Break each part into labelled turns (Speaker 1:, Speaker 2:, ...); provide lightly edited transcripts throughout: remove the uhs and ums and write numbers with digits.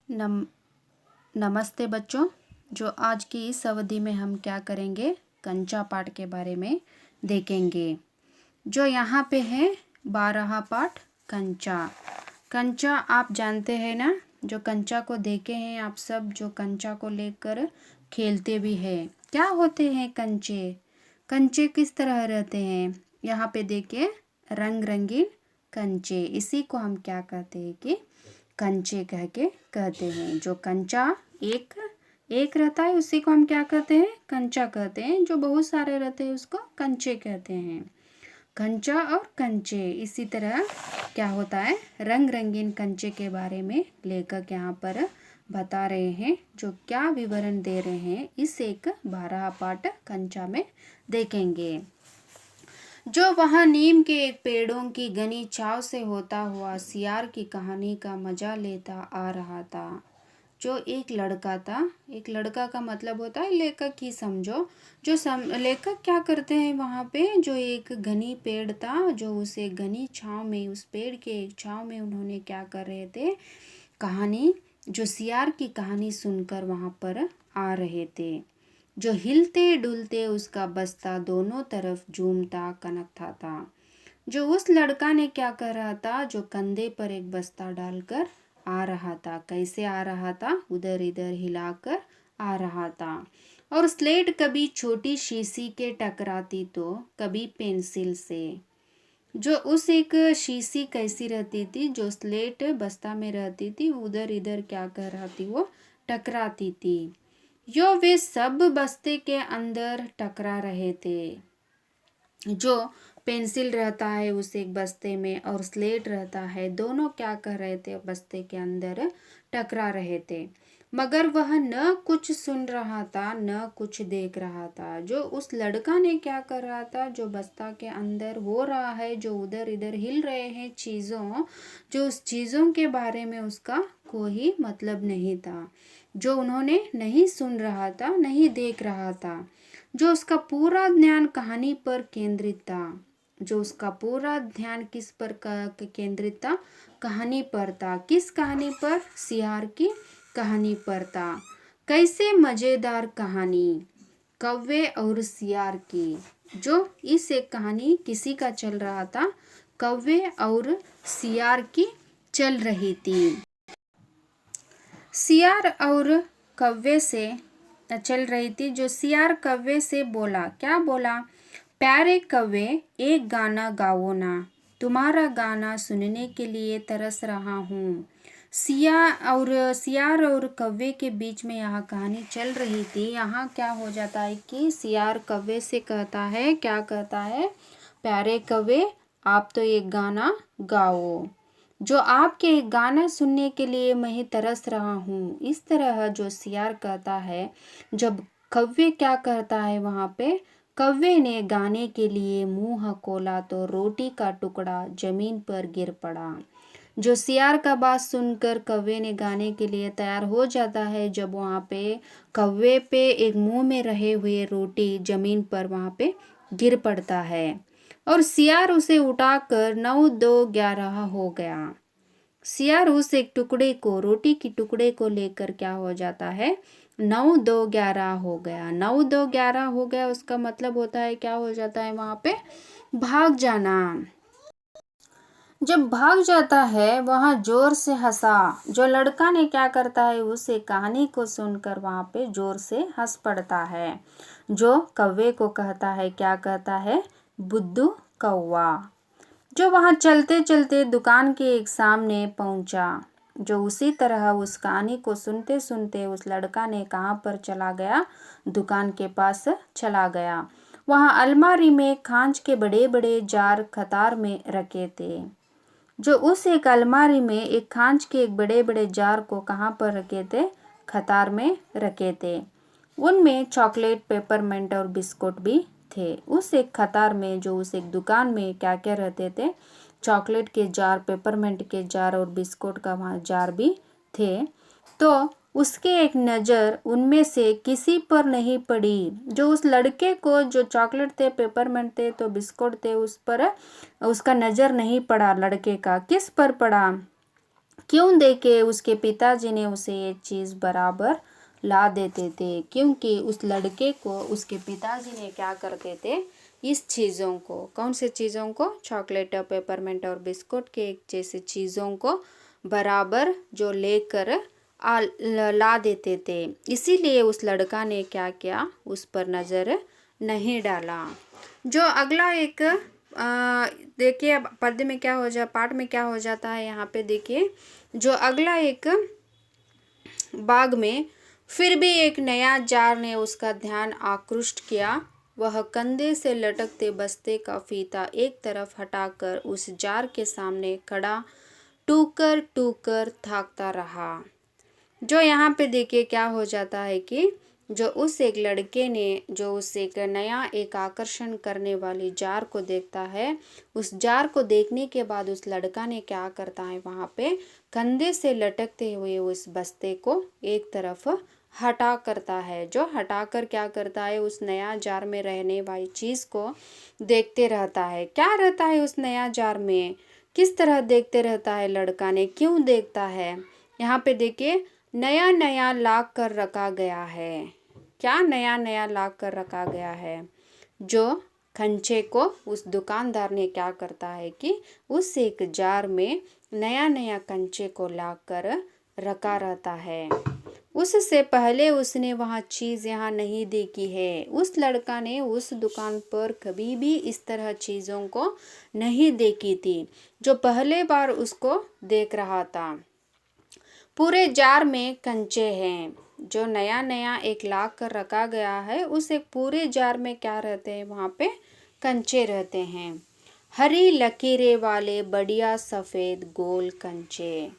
Speaker 1: नम नमस्ते बच्चों। जो आज की इस अवधि में हम क्या करेंगे, कंचा पाठ के बारे में देखेंगे। जो यहाँ पे है 12वां पाठ कंचा। कंचा आप जानते हैं ना, जो कंचा को देखे हैं आप सब, जो कंचा को लेकर खेलते भी हैं। क्या होते हैं कंचे? कंचे किस तरह रहते हैं? यहाँ पे देखिए, रंग रंगीन कंचे। इसी को हम क्या कहते हैं कि कंचे कह के कहते हैं। जो कंचा एक एक रहता है उसी को हम क्या कहते हैं, कंचा कहते हैं। जो बहुत सारे रहते हैं उसको कंचे कहते हैं। कंचा और कंचे, इसी तरह क्या होता है, रंग रंगीन कंचे के बारे में लेखक यहाँ पर बता रहे हैं। जो क्या विवरण दे रहे हैं इस एक 12वां पाठ कंचा में देखेंगे। जो वहाँ नीम के एक पेड़ों की घनी छाव से होता हुआ सियार की कहानी का मजा लेता आ रहा था। जो एक लड़का था, एक लड़का का मतलब होता है लेखक ही समझो। लेखक क्या करते हैं वहाँ पे, जो एक घनी पेड़ था, जो उस एक घनी छाव में, उस पेड़ के एक छाव में उन्होंने क्या कर रहे थे, कहानी, जो सियार की कहानी सुनकर वहाँ पर आ रहे थे। जो हिलते डुलते उसका बस्ता दोनों तरफ झूमता कनकता था। जो उस लड़का ने क्या कर रहा था, जो कंधे पर एक बस्ता डालकर आ रहा था। कैसे आ रहा था? उधर इधर हिलाकर आ रहा था। और स्लेट कभी छोटी शीशी के टकराती तो कभी पेंसिल से। जो उस एक शीशी कैसी रहती थी, जो स्लेट बस्ता में रहती थी, उधर इधर क्या कर रहा थी, वो टकराती थी। यो वे सब बस्ते के अंदर टकरा रहे थे। जो पेंसिल रहता है उस एक बस्ते में और स्लेट रहता है, दोनों क्या कर रहे थे, बस्ते के अंदर टकरा रहे थे। मगर वह न कुछ सुन रहा था न कुछ देख रहा था। जो उस लड़का ने क्या कर रहा था, जो बस्ता के अंदर हो रहा है, जो उधर इधर हिल रहे हैं चीज़ों, जो उस चीज़ों के बारे में उसका कोई मतलब नहीं था। जो उन्होंने नहीं सुन रहा था, नहीं देख रहा था। जो उसका पूरा ध्यान कहानी पर केंद्रित था। जो उसका पूरा ध्यान किस पर केंद्रित था? कहानी पर था। किस कहानी पर? सियार की कहानी पर था। कैसे मज़ेदार कहानी, कौवे और सियार की। जो इस एक कहानी किसी का चल रहा था, कौवे और सियार की चल रही थी। सियार और कौवे से चल रही थी। जो सियार कौवे से बोला, क्या बोला? प्यारे कौवे, एक गाना गाओ ना, तुम्हारा गाना सुनने के लिए तरस रहा हूँ। सियार और कौवे के बीच में यह कहानी चल रही थी। यहाँ क्या हो जाता है कि सियार कौवे से कहता है, क्या कहता है, प्यारे कौवे, आप तो एक गाना गाओ। जो आपके गाना सुनने के लिए मैं तरस रहा हूँ। इस तरह जो सियार कहता है। जब कौवे क्या करता है वहाँ पे, कौवे ने गाने के लिए मुंह खोला तो रोटी का टुकड़ा जमीन पर गिर पड़ा। जो सियार का बात सुनकर कौवे ने गाने के लिए तैयार हो जाता है। जब वहाँ पे कौवे पे एक मुंह में रहे हुए रोटी जमीन पर वहाँ पे गिर पड़ता है और सियार उसे उठाकर 9 2 11 हो गया। सियार उस एक टुकड़े को, रोटी की टुकड़े को लेकर क्या हो जाता है, 9 2 11 हो गया। 9 2 11 हो गया, उसका मतलब होता है क्या हो जाता है वहाँ पे, भाग जाना। जब भाग जाता है वहाँ जोर से हंसा। जो लड़का ने क्या करता है, उसे कहानी को सुनकर वहाँ पे जोर से हंस पड़ता है। जो कौवे को कहता है, क्या कहता है, बुद्धू कौवा। जो वहाँ चलते चलते दुकान के एक सामने पहुँचा। जो उसी तरह उस कहानी को सुनते सुनते उस लड़का ने कहाँ पर चला गया, दुकान के पास चला गया। वहाँ अलमारी में कांच के बड़े बड़े जार कतार में रखे थे। जो उस एक अलमारी में एक कांच के एक बड़े बड़े जार को कहाँ पर रखे थे, कतार में रखे थे। उनमें चॉकलेट, पेपरमेंट और बिस्कुट भी थे। उस एक कतार में, जो उस एक दुकान में क्या क्या रहते थे, चॉकलेट के जार, पेपरमेंट के जार और बिस्कुट का वहाँ जार भी थे। तो उसके एक नज़र उनमें से किसी पर नहीं पड़ी। जो उस लड़के को, जो चॉकलेट थे, पेपरमेंट थे, तो बिस्कुट थे, उस पर उसका नज़र नहीं पड़ा। लड़के का किस पर पड़ा? क्यों देके उसके पिताजी ने उसे ये चीज़ बराबर ला देते थे, क्योंकि उस लड़के को उसके पिताजी ने क्या करते थे, इस चीज़ों को, कौन से चीज़ों को, चॉकलेट, पेपरमेंट और बिस्कुट केक जैसे चीज़ों को बराबर जो लेकर ला देते थे। इसीलिए उस लड़का ने क्या किया, उस पर नज़र नहीं डाला। जो अगला एक देखिए अब पद्य में क्या हो जा पाठ में क्या हो जाता है, यहाँ पे देखिए जो अगला एक बाग में फिर भी एक नया जार ने उसका ध्यान आकृष्ट किया। वह कंधे से लटकते बस्ते का फीता एक तरफ हटाकर उस जार के सामने खड़ा टूकर टूकर थाकता रहा। जो यहाँ पे देखिए क्या हो जाता है कि जो उस एक लड़के ने जो उस एक नया एक आकर्षण करने वाली जार को देखता है, उस जार को देखने के बाद उस लड़का ने क्या करता है, वहाँ पे कंधे से लटकते हुए उस बस्ते को एक तरफ हटा करता है। जो हटाकर क्या करता है, उस नया जार में रहने वाली चीज़ को देखते रहता है। क्या रहता है उस नया जार में, किस तरह देखते रहता है लड़का ने, क्यों देखता है, यहाँ पे देखिए नया नया लाग कर रखा गया है। क्या नया नया लाग कर रखा गया है, जो कंचे को उस दुकानदार ने क्या करता है कि उस एक जार में नया नया कंचे को लाग कर रखा रहता है। उससे पहले उसने वहाँ चीज़ यहाँ नहीं देखी है। उस लड़का ने उस दुकान पर कभी भी इस तरह चीज़ों को नहीं देखी थी, जो पहले बार उसको देख रहा था। पूरे जार में कंचे हैं, जो नया नया एक लाग कर रखा गया है, उस एक पूरे जार में क्या रहते हैं, वहाँ पे कंचे रहते हैं। हरी लकीरें वाले बढ़िया सफ़ेद गोल कंचे,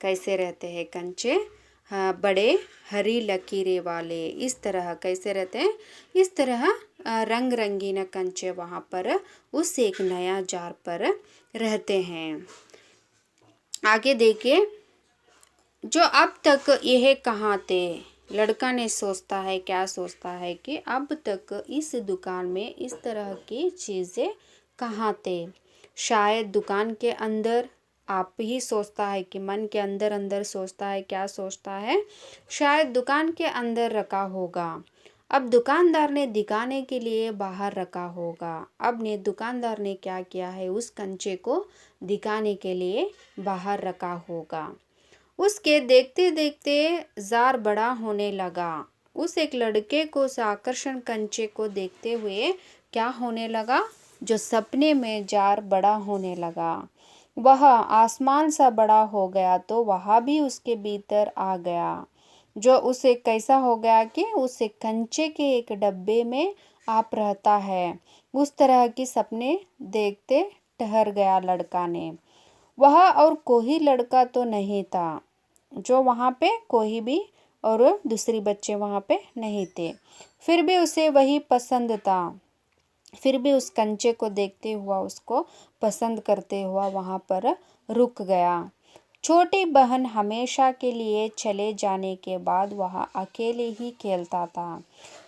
Speaker 1: कैसे रहते हैं कंचे, हाँ बड़े हरी लकीरें वाले, इस तरह कैसे रहते हैं, इस तरह रंग रंगीन कंचे वहाँ पर उस एक नया जार पर रहते हैं। आगे देखिए, जो अब तक यह कहाँ थे, लड़का ने सोचता है, क्या सोचता है कि अब तक इस दुकान में इस तरह की चीज़ें कहाँ थे। शायद दुकान के अंदर, आप ही सोचता है कि मन के अंदर अंदर सोचता है, क्या सोचता है, शायद दुकान के अंदर रखा होगा। अब दुकानदार ने दिखाने के लिए बाहर रखा होगा। अब ने दुकानदार ने क्या किया है, उस कंचे को दिखाने के लिए बाहर रखा होगा। उसके देखते देखते जार बड़ा होने लगा। उस एक लड़के को उस आकर्षण कंचे को देखते हुए क्या होने लगा, जो सपने में जार बड़ा होने लगा, वह आसमान सा बड़ा हो गया, तो वह भी उसके भीतर आ गया। जो उसे कैसा हो गया कि उसे कंचे के एक डब्बे में आप रहता है, उस तरह की सपने देखते ठहर गया लड़का ने। वह और कोई लड़का तो नहीं था, जो वहाँ पे कोई भी और दूसरी बच्चे वहाँ पे नहीं थे, फिर भी उसे वही पसंद था। फिर भी उस कंचे को देखते हुआ, उसको पसंद करते हुआ वहाँ पर रुक गया। छोटी बहन हमेशा के लिए चले जाने के बाद वह अकेले ही खेलता था।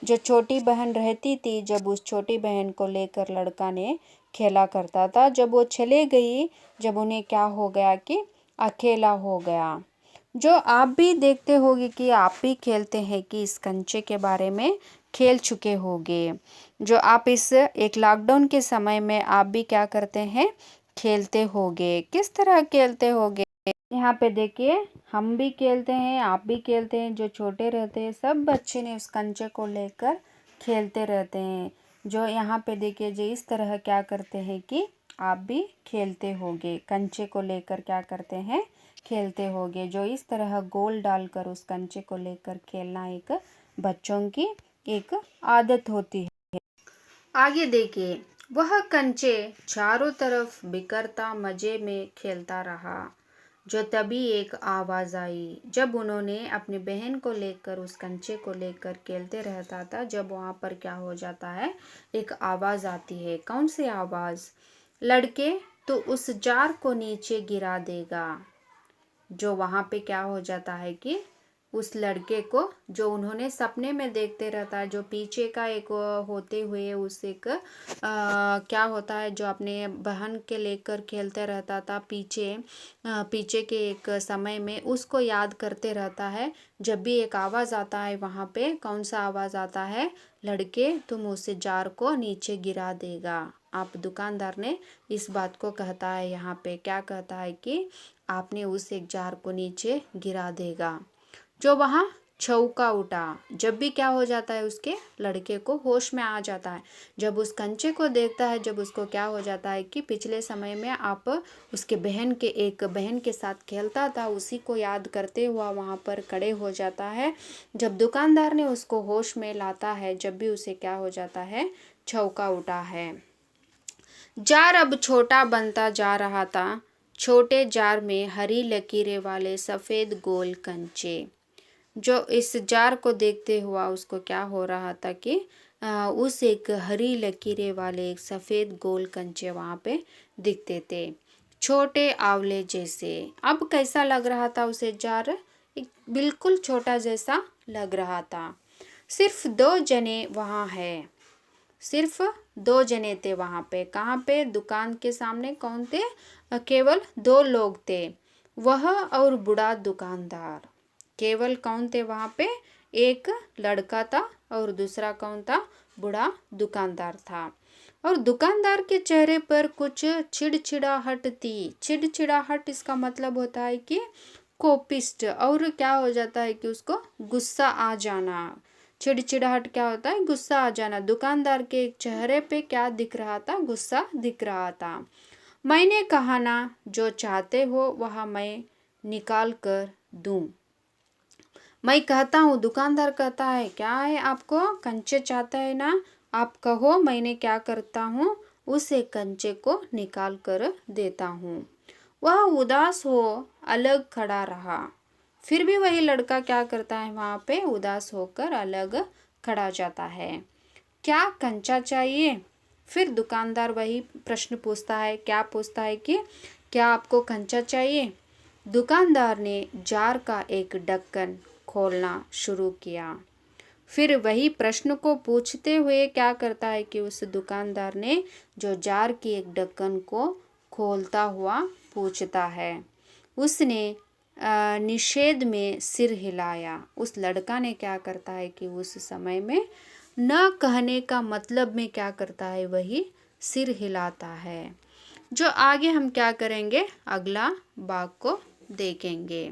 Speaker 1: जो छोटी बहन रहती थी, जब उस छोटी बहन को लेकर लड़का ने खेला करता था। जब वो चले गई, जब उन्हें क्या हो गया कि अकेला हो गया। जो आप भी देखते होगे कि आप भी खेलते हैं कि इस कंचे के बारे में खेल चुके होंगे। जो आप इस एक लॉकडाउन के समय में आप भी क्या करते हैं, खेलते होंगे। किस तरह खेलते होंगे, यहाँ पे देखिए हम भी खेलते हैं, आप भी खेलते हैं। जो छोटे रहते हैं सब बच्चे ने उस कंचे को लेकर खेलते रहते हैं। जो यहाँ पे देखिए जो इस तरह क्या करते हैं कि आप भी खेलते होंगे, कंचे को लेकर क्या करते हैं, खेलते होंगे। जो इस तरह गोल डालकर उस कंचे को लेकर खेलना एक बच्चों की एक आदत होती है। आगे देखिए, वह कंचे चारों तरफ बिखरता मजे में खेलता रहा। जो तभी एक आवाज़ आई। जब उन्होंने अपनी बहन को लेकर उस कंचे को लेकर खेलते रहता था, जब वहाँ पर क्या हो जाता है, एक आवाज़ आती है। कौन सी आवाज़, लड़के तो उस जार को नीचे गिरा देगा। जो वहाँ पे क्या हो जाता है कि उस लड़के को, जो उन्होंने सपने में देखते रहता है, जो पीछे का एक होते हुए उस एक क्या होता है, जो अपने बहन के लेकर खेलते रहता था पीछे के एक समय में, उसको याद करते रहता है। जब भी एक आवाज़ आता है वहाँ पे, कौन सा आवाज़ आता है, लड़के तुम उस जार को नीचे गिरा देगा। आप दुकानदार ने इस बात को कहता है, यहाँ पे क्या कहता है कि आपने उस एक जार को नीचे गिरा देगा। जो वहाँ चौका उठा, जब भी क्या हो जाता है, उसके लड़के को होश में आ जाता है। जब उस कंचे को देखता है, जब उसको क्या हो जाता है कि पिछले समय में आप उसके एक बहन के साथ खेलता था, उसी को याद करते हुआ वहाँ पर खड़े हो जाता है। जब दुकानदार ने उसको होश में लाता है, जब भी उसे क्या हो जाता है, चौका उठा है। जार अब छोटा बनता जा रहा था। छोटे जार में हरी लकीरें वाले सफ़ेद गोल कंचे। जो इस जार को देखते हुआ उसको क्या हो रहा था कि उस एक हरी लकीरें वाले एक सफ़ेद गोल कंचे वहाँ पे दिखते थे, छोटे आंवले जैसे। अब कैसा लग रहा था उसे जार? एक बिल्कुल छोटा जैसा लग रहा था। सिर्फ 2 जने वहाँ है। सिर्फ 2 जने थे वहाँ पे। कहाँ पे? दुकान के सामने। कौन थे? केवल 2 लोग थे, वह और बूढ़ा दुकानदार। केवल कौन थे वहाँ पे? एक लड़का था और दूसरा कौन था? बूढ़ा दुकानदार था। और दुकानदार के चेहरे पर कुछ चिड़चिड़ाहट थी। चिड़चिड़ाहट इसका मतलब होता है कि कोपिष्ट, और क्या हो जाता है कि उसको गुस्सा आ जाना। चिड़चिड़ाहट क्या होता है? गुस्सा आ जाना। दुकानदार के चेहरे पे क्या दिख रहा था? गुस्सा दिख रहा था। मैंने कहा ना, जो चाहते हो वह मैं निकाल कर दूं। मैं कहता हूँ, दुकानदार कहता है, क्या है आपको? कंचे चाहता है ना? आप कहो, मैंने क्या करता हूँ, उस एक कंचे को निकाल कर देता हूँ। वह उदास हो अलग खड़ा रहा। फिर भी वही लड़का क्या करता है, वहाँ पे उदास होकर अलग खड़ा जाता है। क्या कंचा चाहिए? फिर दुकानदार वही प्रश्न पूछता है। क्या पूछता है कि क्या आपको कंचा चाहिए? दुकानदार ने जार का एक ढक्कन खोलना शुरू किया। फिर वही प्रश्न को पूछते हुए क्या करता है कि उस दुकानदार ने जो जार की एक ढक्कन को खोलता हुआ पूछता है। उसने निषेध में सिर हिलाया। उस लड़का ने क्या करता है कि उस समय में न कहने का मतलब में क्या करता है, वही सिर हिलाता है। जो आगे हम क्या करेंगे, अगला भाग को देखेंगे।